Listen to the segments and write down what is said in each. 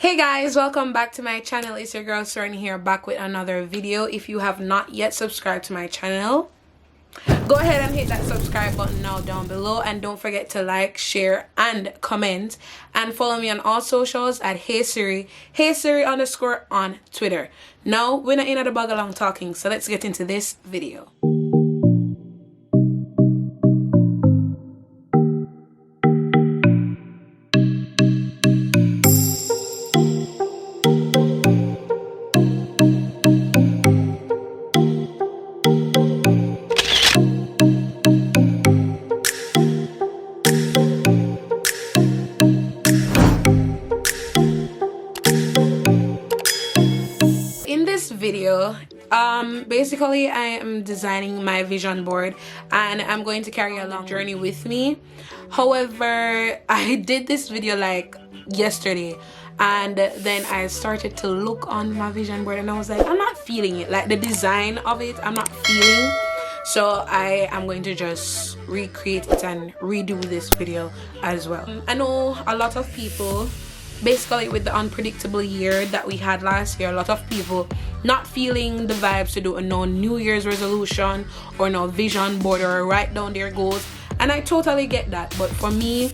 Hey guys, welcome back to my channel. It's your girl Soren here, back with another video. If you have not yet subscribed to my channel, go ahead and hit that subscribe button now down below, and don't forget to like, share and comment, and follow me on all socials at Hey Siri _ on Twitter. Now we're not in at the bag along talking, so let's get into this video. Video basically I am designing my vision board and I'm going to carry a long journey with me. However, I did this video like yesterday, and then I started to look on my vision board and I was like, I'm not feeling it, like the design of it I'm not feeling. So I am going to just recreate it and redo this video as well. I know a lot of people, basically with the unpredictable year that we had last year, a lot of people not feeling the vibes to do a no New Year's resolution or no vision board or write down their goals, and I totally get that. But for me,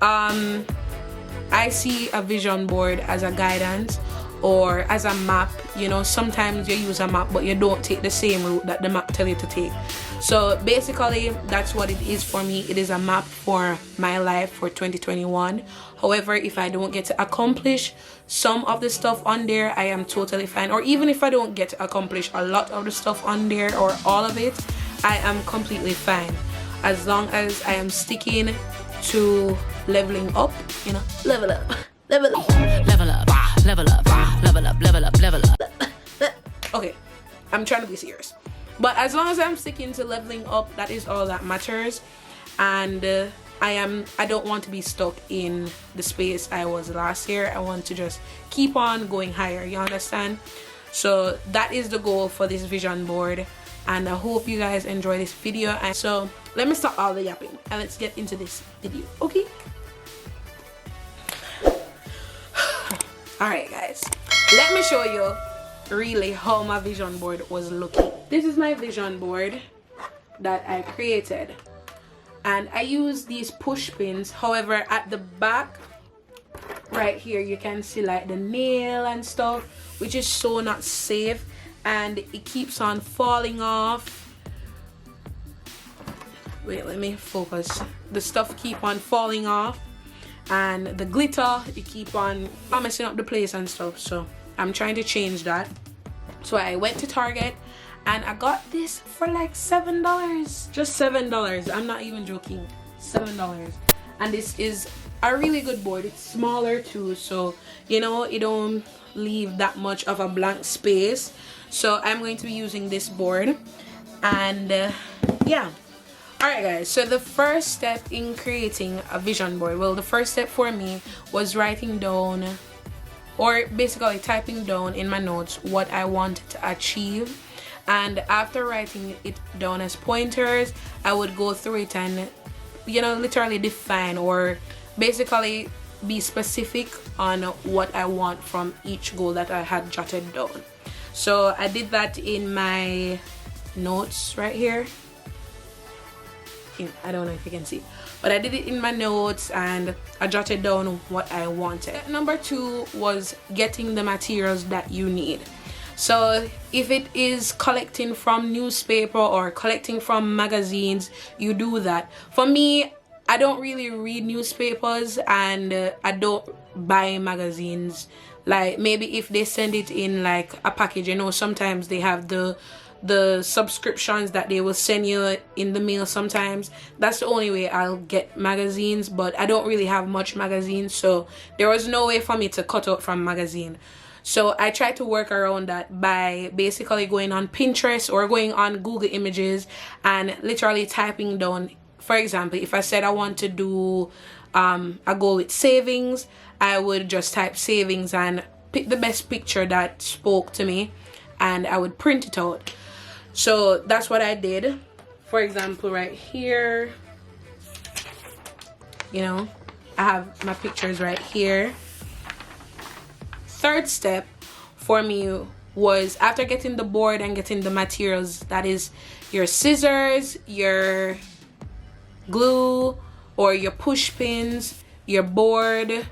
I see a vision board as a guidance or as a map. You know, sometimes you use a map but you don't take the same route that the map tell you to take. So basically that's what it is for me. It is a map for my life for 2021. However, if I don't get to accomplish some of the stuff on there, I am totally fine. Or even if I don't get to accomplish a lot of the stuff on there or all of it, I am completely fine, as long as I am sticking to leveling up, you know, level up, level up, level up, level up, level up, level up, level up. Okay, I'm trying to be serious, but as long as I'm sticking to leveling up, that is all that matters. And I don't want to be stuck in the space I was last year. I want to just keep on going higher, you understand? So that is the goal for this vision board, and I hope you guys enjoy this video. And so let me stop all the yapping and let's get into this video, okay? Alright guys, let me show you really how my vision board was looking. This is my vision board that I created, and I use these push pins. However, at the back right here you can see like the nail and stuff, which is so not safe, and it keeps on falling off. Wait, let me focus. The stuff keep on falling off, and the glitter, it keep on messing up the place and stuff. So I'm trying to change that. So I went to Target and I got this for like $7, just $7. I'm not even joking, $7. And this is a really good board. It's smaller too, so you know, it don't leave that much of a blank space. So I'm going to be using this board, and yeah. Alright guys, so the first step in creating a vision board, well, the first step for me was writing down, or basically typing down in my notes what I wanted to achieve. And after writing it down as pointers, I would go through it and, you know, literally define or basically be specific on what I want from each goal that I had jotted down. So I did that in my notes right here. I don't know if you can see, but I did it in my notes and I jotted down what I wanted. Number 2 was getting the materials that you need. So if it is collecting from newspaper or collecting from magazines, you do that. For me, I don't really read newspapers, and I don't buy magazines. Like, maybe if they send it in like a package, you know, sometimes they have the subscriptions that they will send you in the mail sometimes. That's the only way I'll get magazines, but I don't really have much magazines, so there was no way for me to cut out from magazine. So I tried to work around that by basically going on Pinterest or going on Google Images and literally typing down, for example, if I said I want to do a goal with savings, I would just type savings and pick the best picture that spoke to me, and I would print it out. So that's what I did. For example, right here, you know, I have my pictures right here. third step for me was, after getting the board and getting the materials, that is your scissors, your glue, or your push pins, your board.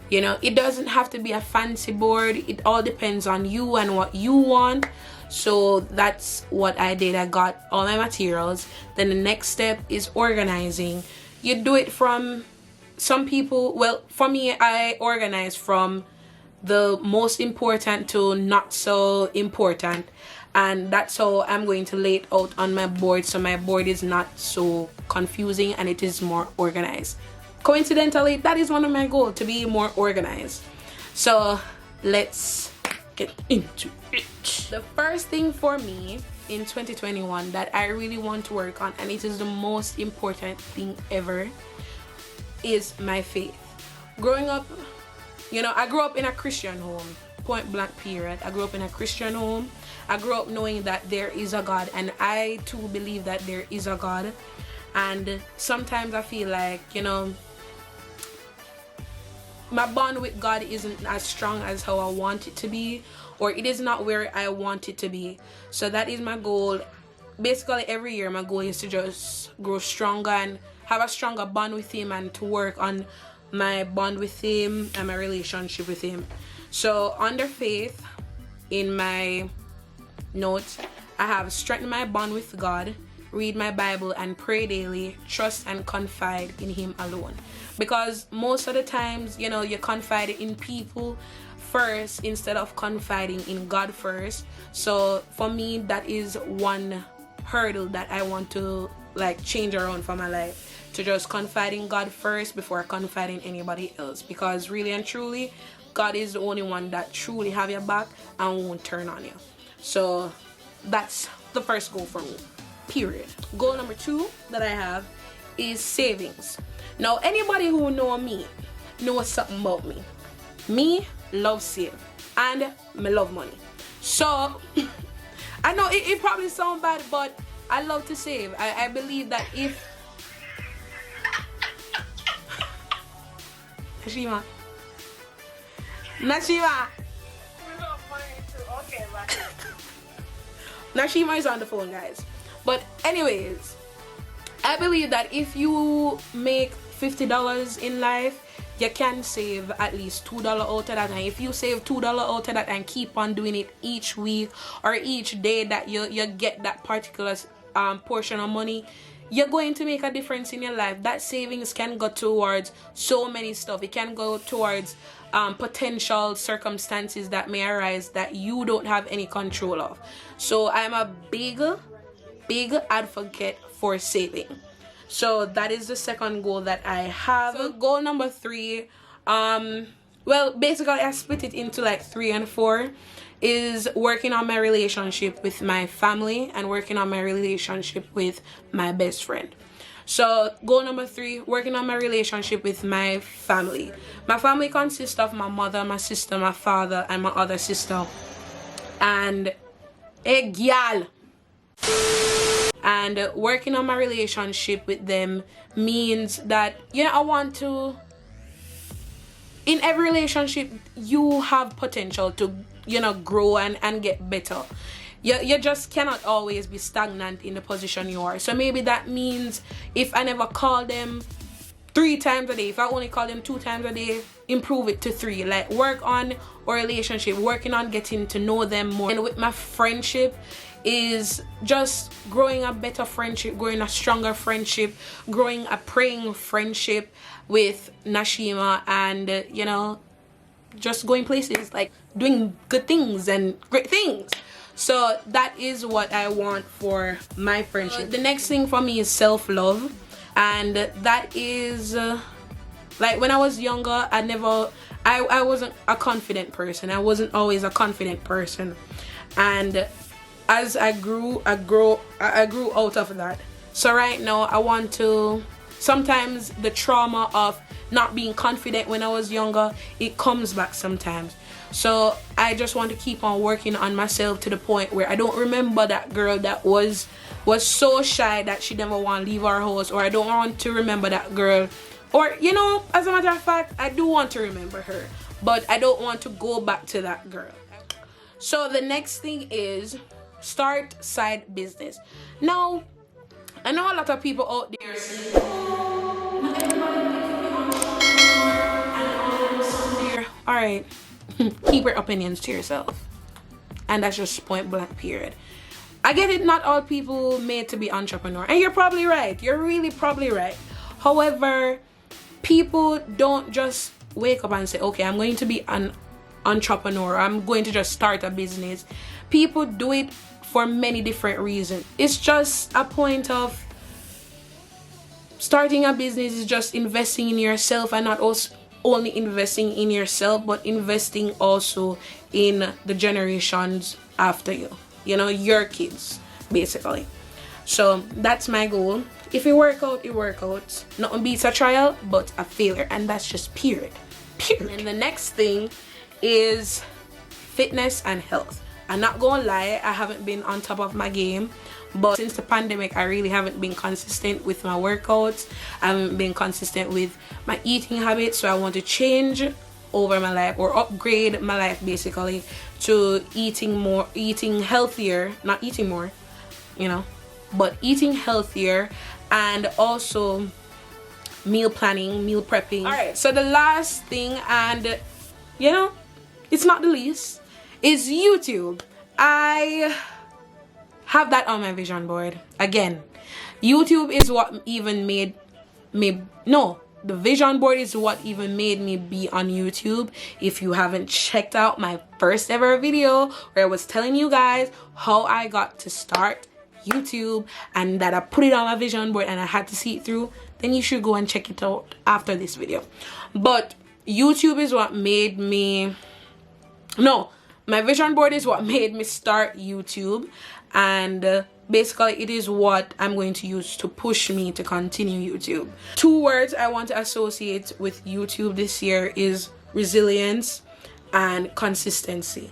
You know, it doesn't have to be a fancy board. It all depends on you and what you want. So that's what I did. I got all my materials. Then the next step is organizing. You do it from, some people, well, for me, I organize from the most important to not so important, and that's how I'm going to lay it out on my board, so my board is not so confusing and it is more organized. Coincidentally, that is one of my goals, to be more organized. So let's get into it. The first thing for me in 2021 that I really want to work on, and it is the most important thing ever, is my faith. Growing up, you know, I grew up in a Christian home, point blank period. I grew up in a Christian home. I grew up knowing that there is a God, and I too believe that there is a God. And sometimes I feel like, you know, my bond with God isn't as strong as how I want it to be, or it is not where I want it to be. So that is my goal. Basically every year my goal is to just grow stronger and have a stronger bond with Him, and to work on my bond with Him and my relationship with Him. So under faith, in my notes, I have strengthen my bond with God, read my Bible and pray daily, trust and confide in Him alone. Because most of the times, you know, you confide in people first instead of confiding in God first. So for me, that is one hurdle that I want to like change around for my life, to just confide in God first before confiding in anybody else. Because really and truly, God is the only one that truly have your back and won't turn on you. So that's the first goal for me, period. Goal number 2 that I have is savings. Now anybody who know me knows something about me. Me love save and me love money. So I know it probably sounds bad, but I love to save. I believe that if Nashima. Nashima is on the phone, guys. But anyways, I believe that if you make $50 in life, you can save at least $2 out of that. And if you save $2 out of that and keep on doing it each week or each day that you get that particular portion of money, you're going to make a difference in your life. That savings can go towards so many stuff. It can go towards potential circumstances that may arise that you don't have any control of. So I'm a big advocate for saving. So that is the second goal that I have. So goal number 3, well, basically I split it into like 3 and 4, is working on my relationship with my family and working on my relationship with my best friend. So goal number 3, working on my relationship with my family. My family consists of my mother, my sister, my father, and my other sister. And a gyal. And working on my relationship with them means that, you know, I want to, in every relationship you have potential to, you know, grow and get better. You just cannot always be stagnant in the position you are. So maybe that means if I never call them 3 times a day, if I only call them 2 times a day, improve it to 3. Like work on our relationship, working on getting to know them more. And with my friendship is just growing a better friendship, growing a stronger friendship, growing a praying friendship with Nashima, and you know, just going places, like doing good things and great things. So that is what I want for my friendship. The next thing for me is self-love, and that is like when I was younger, I wasn't a confident person. I wasn't always a confident person, and as I grew out of that. So right now I want to, sometimes the trauma of not being confident when I was younger, it comes back sometimes. So I just want to keep on working on myself to the point where I don't remember that girl that was so shy that she never want to leave our house, or I don't want to remember that girl, or you know, as a matter of fact, I do want to remember her, but I don't want to go back to that girl. So the next thing is start side business. Now, I know a lot of people out there saying, oh, not everybody. All right, keep your opinions to yourself, and that's just point blank period. I get it, not all people made to be entrepreneur, and you're probably right. You're really probably right. However, people don't just wake up and say, okay, I'm going to be an entrepreneur, I'm going to just start a business. People do it for many different reasons. It's just a point of starting a business is just investing in yourself, and not also only investing in yourself, but investing also in the generations after you, you know, your kids basically. So that's my goal. If it work out, it work out. Nothing beats a trial but a failure, and that's just period. And the next thing is fitness and health. I'm not gonna lie, I haven't been on top of my game, but since the pandemic I really haven't been consistent with my workouts. I haven't been consistent with my eating habits, so I want to change over my life, or upgrade my life basically, to eating more, eating healthier, not eating more, you know, but eating healthier, and also meal planning, meal prepping. All right, so the last thing, and you know, it's not the least, is YouTube. I have that on my vision board. Again, YouTube is what even made me, no, the vision board is what even made me be on YouTube. If you haven't checked out my first ever video where I was telling you guys how I got to start YouTube and that I put it on my vision board and I had to see it through, then you should go and check it out after this video. But YouTube is what made me, no, my vision board is what made me start YouTube, and basically it is what I'm going to use to push me to continue YouTube. 2 words I want to associate with YouTube this year is resilience and consistency.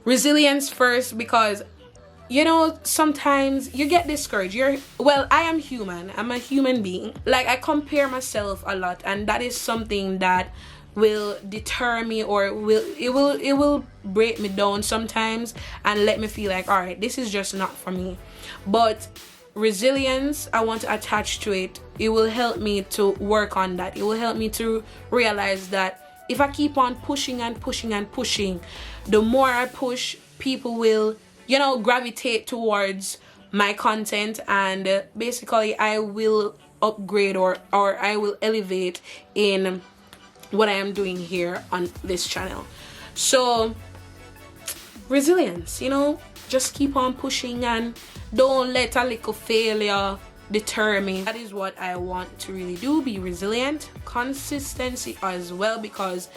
Resilience first, because you know, sometimes you get discouraged. Well, I am human. I'm a human being. Like, I compare myself a lot, and that is something that will deter me, or it will break me down sometimes and let me feel like, all right, this is just not for me. But resilience, I want to attach to it. It will help me to work on that. It will help me to realize that if I keep on pushing and pushing and pushing, the more I push, people will, you know, gravitate towards my content, and basically I will upgrade or I will elevate in what I am doing here on this channel. So resilience, you know, just keep on pushing and don't let a little failure deter me. That is what I want to really do, be resilient. Consistency as well, because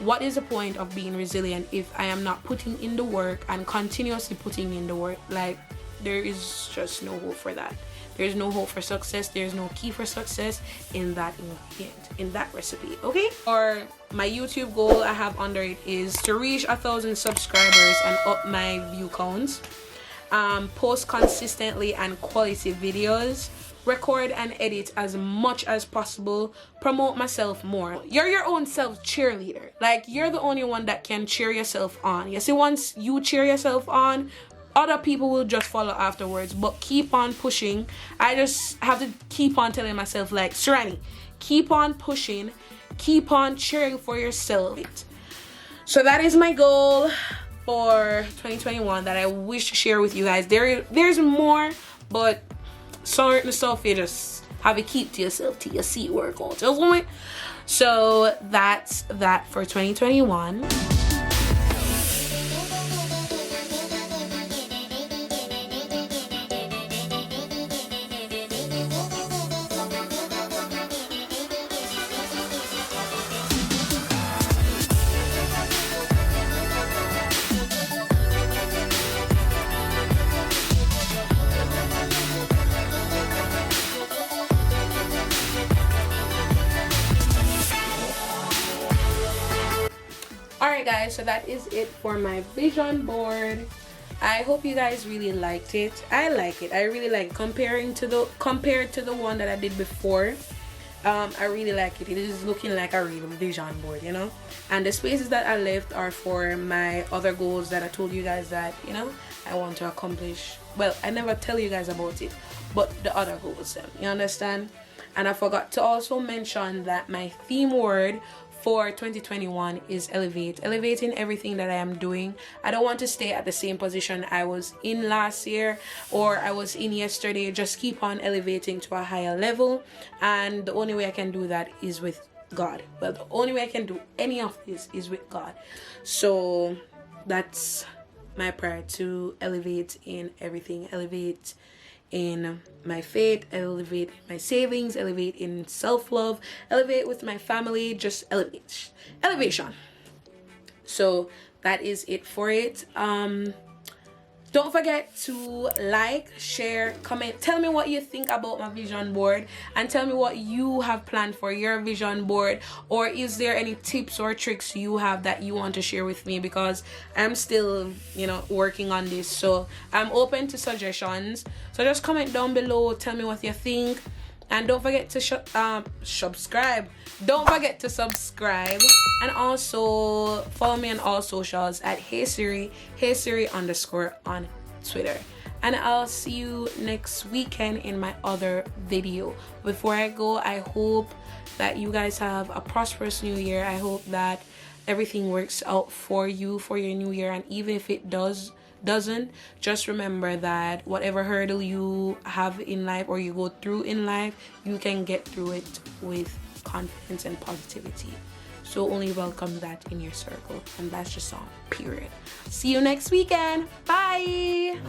what is the point of being resilient if I am not putting in the work and continuously putting in the work? Like, there is just no hope for that. There's no hope for success. There's no key for success in that ingredient, in that recipe, okay? Or my YouTube goal I have under it is to reach 1,000 subscribers and up my view counts. Post consistently and quality videos. Record and edit as much as possible. Promote myself more. You're your own self cheerleader. Like, you're the only one that can cheer yourself on. You see, once you cheer yourself on, other people will just follow afterwards. But keep on pushing. I just have to keep on telling myself, like, Sharani, keep on pushing, keep on cheering for yourself. So that is my goal for 2021 that I wish to share with you guys. There's more, but certain stuff you just have to keep to yourself till you see it work out. So that's that for 2021. Alright guys, so that is it for my vision board. I hope you guys really liked it. I like it. I really like compared to the one that I did before. I really like it. It is looking like a real vision board, you know. And the spaces that I left are for my other goals that I told you guys that, you know, I want to accomplish. Well, I never tell you guys about it, but the other goals, you understand. And I forgot to also mention that my theme word for 2021 is elevate. Elevating everything that I am doing. I don't want to stay at the same position I was in last year or I was in yesterday. Just keep on elevating to a higher level, and the only way I can do that is with God. Well, the only way I can do any of this is with God. So that's my prayer, to elevate in everything. Elevate in my faith, elevate my savings, elevate in self-love, elevate with my family, just elevation. So that is it for it. Don't forget to like, share, comment, tell me what you think about my vision board, and tell me what you have planned for your vision board, or is there any tips or tricks you have that you want to share with me, because I'm still, you know, working on this. So I'm open to suggestions, so just comment down below, tell me what you think. And don't forget to subscribe. Don't forget to subscribe. And also follow me on all socials at Hey Siri _ on Twitter. And I'll see you next weekend in my other video. Before I go, I hope that you guys have a prosperous new year. I hope that everything works out for you for your new year. And even if it doesn't, just remember that whatever hurdle you have in life or you go through in life, you can get through it with confidence and positivity. So only welcome that in your circle, and that's just all, period. See you next weekend. Bye.